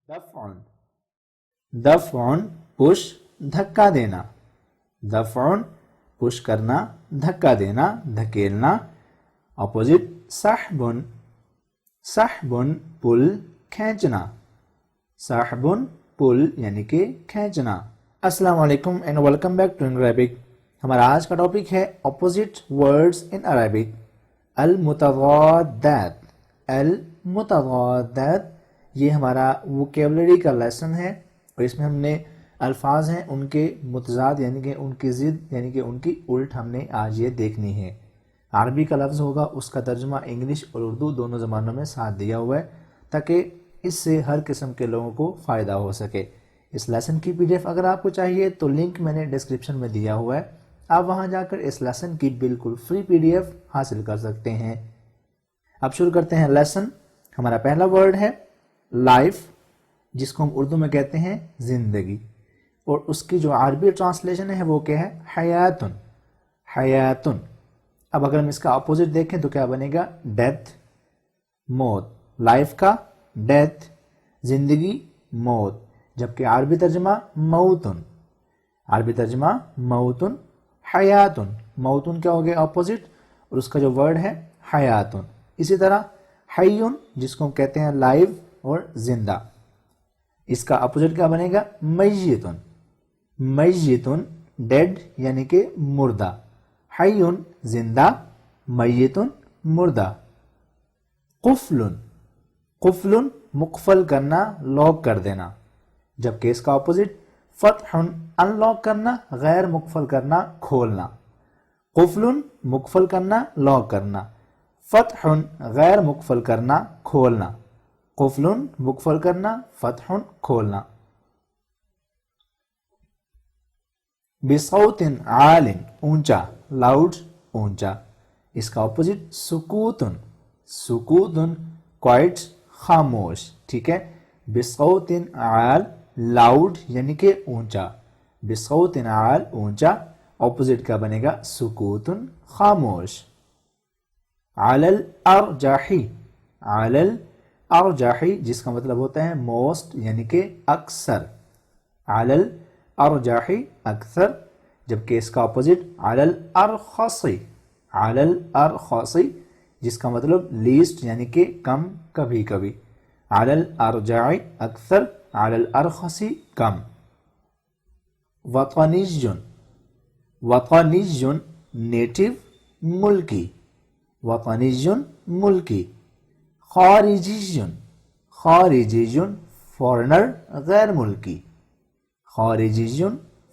دفع دفع پش دھکا دینا، دفع پش کرنا دھکا دینا دھکیلنا. اپوزٹ سحب سحب پل کھینچنا، سحب پل یعنی کہ کھینچنا. السلام علیکم and welcome back to Arabic. ہمارا آج کا ٹاپک ہے اپوزٹ ورڈز ان عربک. المتضادات، المتضادات یہ ہمارا ووکیبلری کا لیسن ہے، اور اس میں ہم نے الفاظ ہیں ان کے متضاد یعنی کہ ان کی ضد یعنی کہ ان کی الٹ ہم نے آج یہ دیکھنی ہے. عربی کا لفظ ہوگا، اس کا ترجمہ انگلش اور اردو دونوں زبانوں میں ساتھ دیا ہوا ہے تاکہ اس سے ہر قسم کے لوگوں کو فائدہ ہو سکے. اس لیسن کی پی ڈی ایف اگر آپ کو چاہیے تو لنک میں نے ڈسکرپشن میں دیا ہوا ہے، آپ وہاں جا کر اس لیسن کی بالکل فری پی ڈی ایف حاصل کر سکتے ہیں. اب شروع کرتے ہیں لیسن. ہمارا پہلا ورڈ ہے لائف، جس کو ہم اردو میں کہتے ہیں زندگی، اور اس کی جو عربی ٹرانسلیشن ہے وہ کیا ہے؟ حیاتن، حیاتن. اب اگر ہم اس کا اپوزٹ دیکھیں تو کیا بنے گا؟ ڈیتھ، موت. لائف کا ڈیتھ، زندگی موت، جبکہ عربی ترجمہ موتن، عربی ترجمہ موتن. حیاتن، موتن کیا ہو گیا؟ اپوزٹ، اور اس کا جو ورڈ ہے حیاتن. اسی طرح حیون، جس کو ہم کہتے ہیں لائیو اور زندہ، اس کا اپوزٹ کیا بنے گا؟ میتن، میتن ڈیڈ یعنی کہ مردہ. حیون زندہ، میتن مردہ. قفل، قفل مقفل کرنا لاک کر دینا، جبکہ اس کا اپوزٹ فتح ان لاک کرنا غیر مقفل کرنا کھولنا. قفل مقفل کرنا لاک کرنا، فتح غیر مقفل کرنا کھولنا. قفل مقفل کرنا، فتح کھولنا. بصوت عال اونچا، لاؤڈ اونچا، اس کا اپوزٹ سکوتن، سکوتن کوائٹ خاموش. ٹھیک ہے، بصوت عال لاؤڈ یعنی کہ اونچا، بصوت عال اونچا، اپوزٹ کا بنے گا سکوتن خاموش. علی الارجحی، علی الارجحی جس کا مطلب ہوتا ہے موسٹ یعنی کہ اکثر، علی الارجحی اکثر، جبکہ اس کا اپوزٹ علی الارخصی، علی الارخصی جس کا مطلب لیسٹ یعنی کہ کم کبھی کبھی. علی الارجحی اکثر، علی الارخصی کم. وطنی، وطنی نیٹو ملکی، وطنی ملکی. خارجی، خارجی فورنر غیر ملکی، خارجی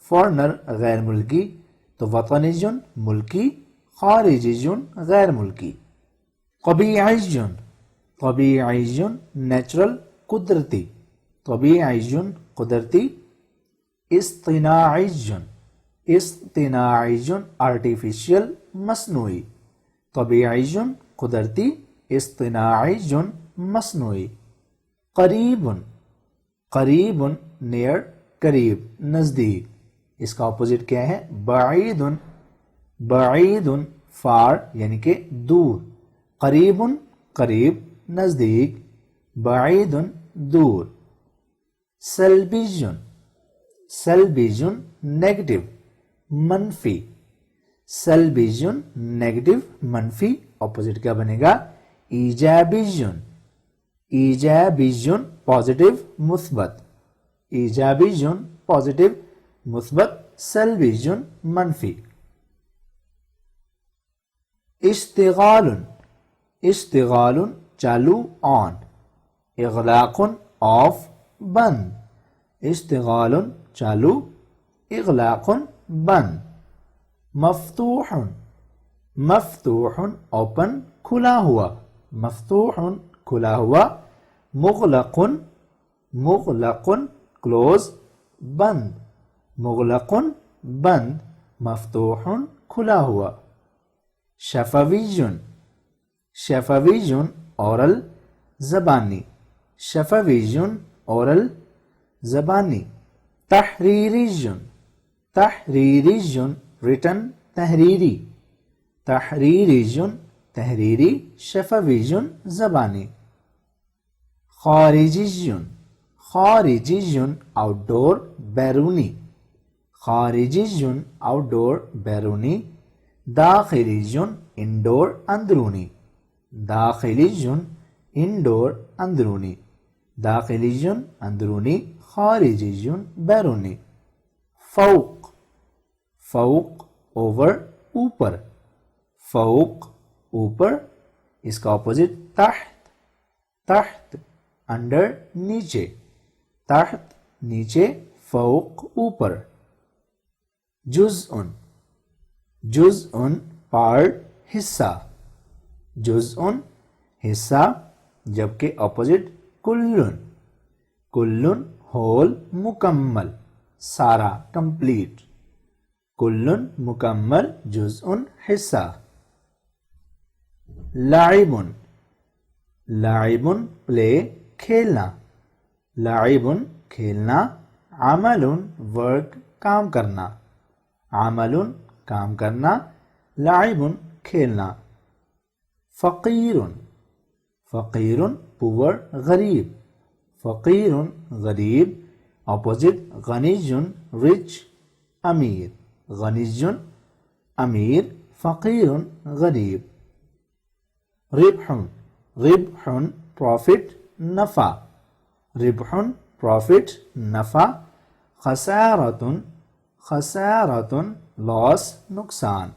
فورنر غیر ملکی. تو وطنی ملکی، خارجی غیر ملکی. طبیعی، طبیعی نیچرل قدرتی، طبیعی قدرتی. اصطناعی، اصطناعی آرٹیفیشیل مصنوعی، طبیعی قدرتی، اصطناعی مصنوعی. قریب، قریب نیئر قریب نزدیک، اس کا اپوزٹ کیا ہے؟ بعید، بعید فار یعنی کہ دور. قریب قریب نزدیک، بعید دور. سلبی، سلبی نیگیٹو منفی، سلبی نیگیٹو منفی، اپوزٹ کیا بنے گا؟ ایجابی، ایجابی پازیٹیو مثبت، ایجابی پازیٹیو مثبت، سلبی منفی. اشتغال، اشتغال چالو آن، اغلاق آف بند، اشتغال چالو، اغلاق بند. مفتوح، مفتوح اوپن کھلا ہوا، مفتوح کھلا ہوا. مغلق، مغلق کلوز بند، مغلق بند، مفتوح کھلا ہوا. شفوی، شفوی اورل زبانی، شفوی اورل زبانی. تحریری، تحریری ریٹن تحریری، تحریری تحریری، شفوی زبانی. خارجی، خارجی آؤٹ ڈور بیرونی، خارجی آؤٹ ڈور بیرونی، داخلی انڈور اندرونی، داخلی انڈور اندرونی، داخلی اندرونی، خارجی بیرونی۔ فوق، فوق اوور اوپر، فوق اوپر، اس کا اپوزٹ تحت، تحت انڈر نیچے، تحت نیچے، فوق اوپر۔ جزء، جزء پارٹ حصہ، جزء حصہ، جبکہ اپوزٹ کلن، کلن ہول مکمل، سارا کمپلیٹ، کلن مکمل، جزء حصہ۔ لاعب، لاعب پلے کھیلنا، لاعب کھیلنا، عمل ورک کام کرنا، عمل کام کرنا، لاعب کھیلنا۔ فقیر، فقیر پور غریب، فقیر غریب، اپوزٹ غنی رچ امیر، غنی امیر، فقیر غریب۔ ربح، ربح پروفٹ نفع، ربح پروفٹ نفع۔ خسارۃ، خسارۃ لاس نقصان،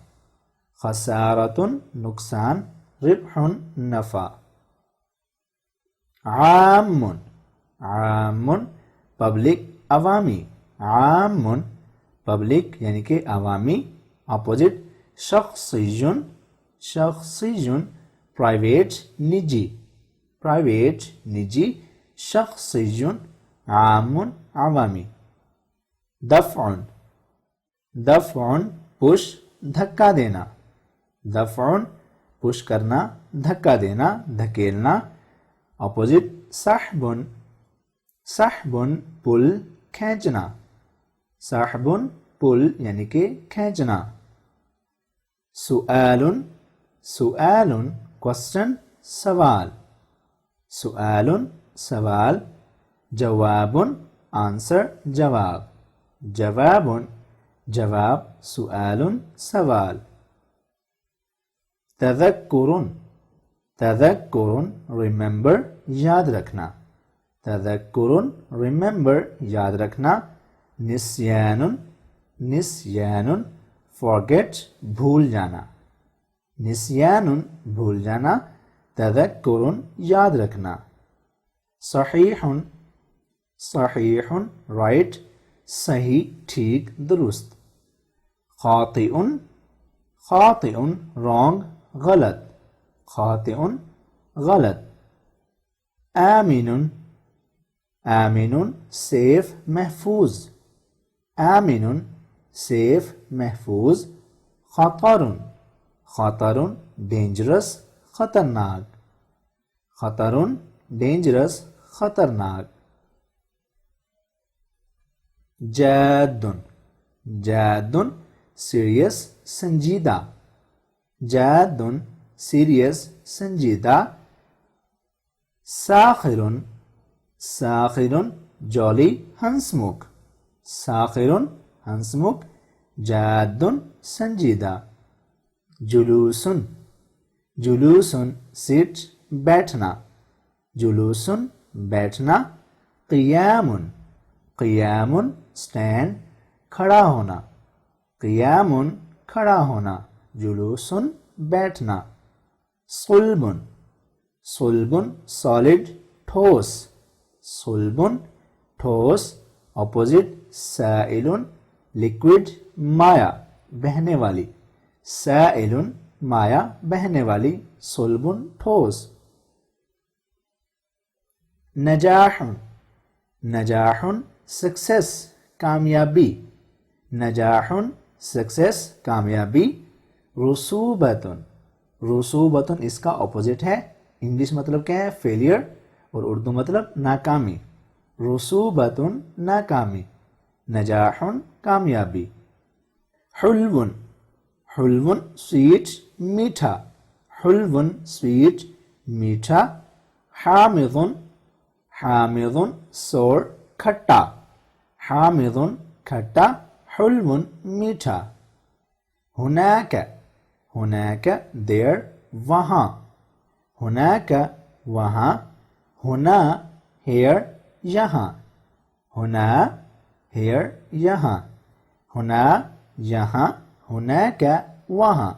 خسارۃ نقصان، ربح نفع۔ عام، عام پبلک عوامی، عام پبلک یعنی کہ عوامی، اپوزٹ شخصی، شخصی پرائیویٹ نجی، پرائیویٹ نجی، شخصی عام عوامی۔ دفع، دفع پش دھکا دینا، دفع پش کرنا، دھکا دینا، دھکیلنا، اپوزٹ سحب، سحب پل کھینچنا، سحب پل یعنی کہ کھینچنا۔ سؤال، سؤال کوسچن سوال، سؤال سوال۔ جواب آنسر جواب، جواب جواب، سؤال سوال۔ تذکر، تذکر ریممبر یاد رکھنا، تذکر ریممبر یاد رکھنا۔ نسیان، نسیان forget بھول جانا، نسیان بھول جانا، تذکر یاد رکھنا۔ صحیح، صحیح رائٹ صحیح ٹھیک درست۔ خاطئ، خاطئ رانگ غلط، خاطئ غلط۔ آمن، آمن سیف محفوظ، آمن سیف محفوظ۔ خطر، خطر ڈینجرس خطرناک، خطر ڈینجرس خطرناک۔ جاد، جاد سیریس سنجیدہ، جاد سیریس سنجیدہ۔ ساخر، ساخر جولی ہنسمکھ، ساخر ہنسمکھ، جاد سنجیدہ۔ جلوس، جلوس سیٹ بیٹھنا، جلوس بیٹھنا۔ قیام، قیام اسٹینڈ کھڑا ہونا، قیام کھڑا ہونا، جلوس بیٹھنا۔ صلب، صلب سالڈ ٹھوس، صلب ٹھوس، اپوزٹ سائل لکوڈ مایا بہنے والی، سائل مایا بہنے والی، صلب ٹھوس۔ نجاح، نجاح سکسیس کامیابی، نجاح سکسیس کامیابی۔ رسوبۃ، رسوبۃ اس کا اپوزٹ ہے، انگلش مطلب کیا ہے فیلئر، اور اردو مطلب ناکامی۔ رسوبۃ ناکامی، نجاح کامیابی۔ حلو، حلو سویٹ میٹھا، حلو سویٹ میٹھا۔ حامض، حامض sour کھٹا, حامض کھٹا, حلم میٹھا. ہناک there وہاں, ہناک وہاں, ہنا here یہاں, ہنا here یہاں, ہنا یہاں, ہناک وہاں.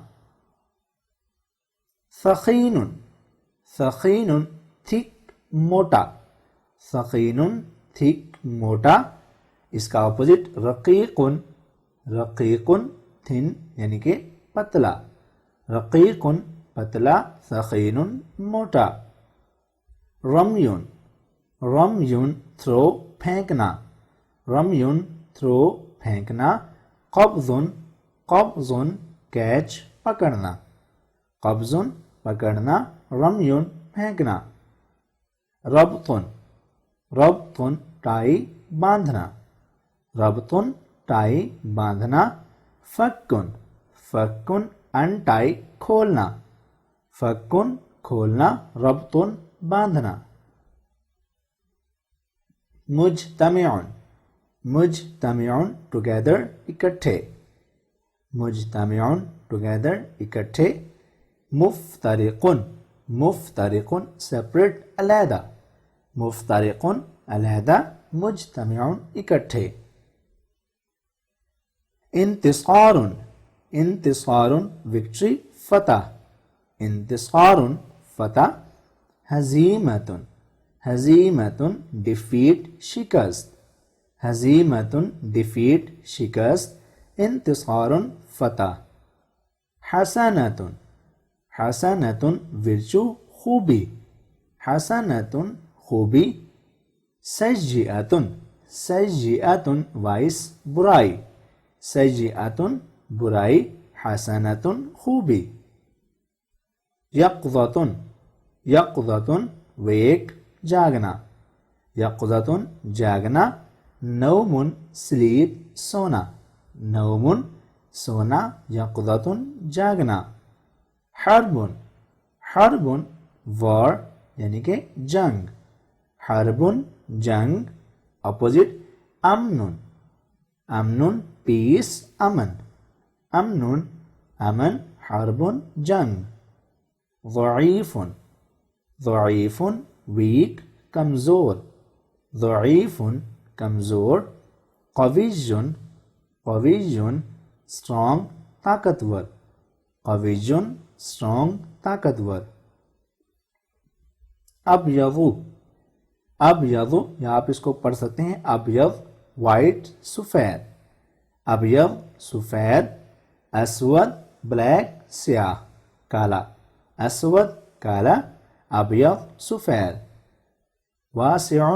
ثقین thick موٹا, ثقین thick موٹا. اس کا اپوزٹ رقیق thin یعنی کہ پتلا, رقیق پتلا, ثقین موٹا. رمیون تھرو پھینکنا, رمیون تھرو پھینکنا. قبض کیچ پکڑنا, قبض پکڑنا, رمیون پھینکنا. ربط ٹائی باندھنا, ربط ٹائی باندھنا. فکن انٹائی کھولنا, فکن کھولنا, ربط باندھنا. مجتمعون ٹوگیدر اکٹھے, مجتمعون ٹوگیدر اکٹھے. مفترقن separate علیحدہ, مفترقن علیحدہ, مجتمعون اکٹھے. انتصار وکٹری فتح, انتصار فتح. ہزیمت defeat شکست, ہزیمت defeat شکست. انتصار فتح. حسنۃ ورچو خوبی, حسنۃ خوبی. سیئۃ وائس برائی, سیئۃ برائی, حسنۃ خوبی. یقظۃ ویک جاگنا, یقظۃ جاگنا. نوم سلیپ سونا, نوم سونا, یقظۃ جاگنا. حرب وار یعنی کہ جنگ, حرب جنگ. اپوزٹ امن پیس امن, امن امن, حرب جنگ. ضعیف ویک کمزور, ضعیف کمزور. قوی اسٹرانگ طاقتور, قوی اسٹرانگ طاقتور. ابیض یا آپ اس کو پڑھ سکتے ہیں ابیض وائٹ سفید, ابیض سفید. اسود بلیک سیاہ کالا, اسود کالا, ابیض سفید. واسع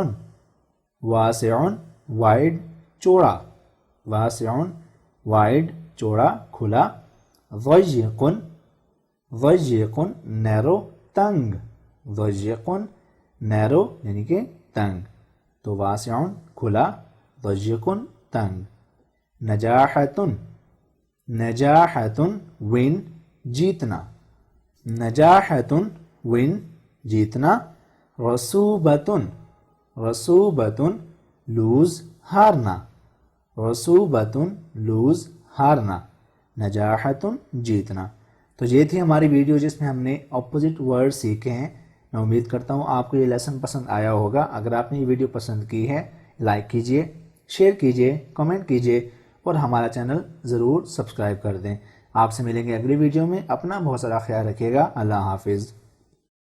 وائڈ چوڑا, واسع وائڈ چوڑا کھلا. ضیق نیرو تنگ, ضیق نیرو یعنی کہ تنگ. تو واسع کھلا, ضیق تنگ. نجاحت ون جیتنا, نجاحت ون جیتنا. رسوبت لوز ہارنا, رسوبت لوز ہارنا. نجاحت جیتنا. تو یہ تھی ہماری ویڈیو جس میں ہم نے اپوزٹ ورڈ سیکھے ہیں. میں امید کرتا ہوں آپ کو یہ لیسن پسند آیا ہوگا. اگر آپ نے یہ ویڈیو پسند کی ہے لائک کیجئے, شیئر کیجئے, کمنٹ کیجئے اور ہمارا چینل ضرور سبسکرائب کر دیں. آپ سے ملیں گے اگلی ویڈیو میں. اپنا بہت سارا خیال رکھیے گا. اللہ حافظ.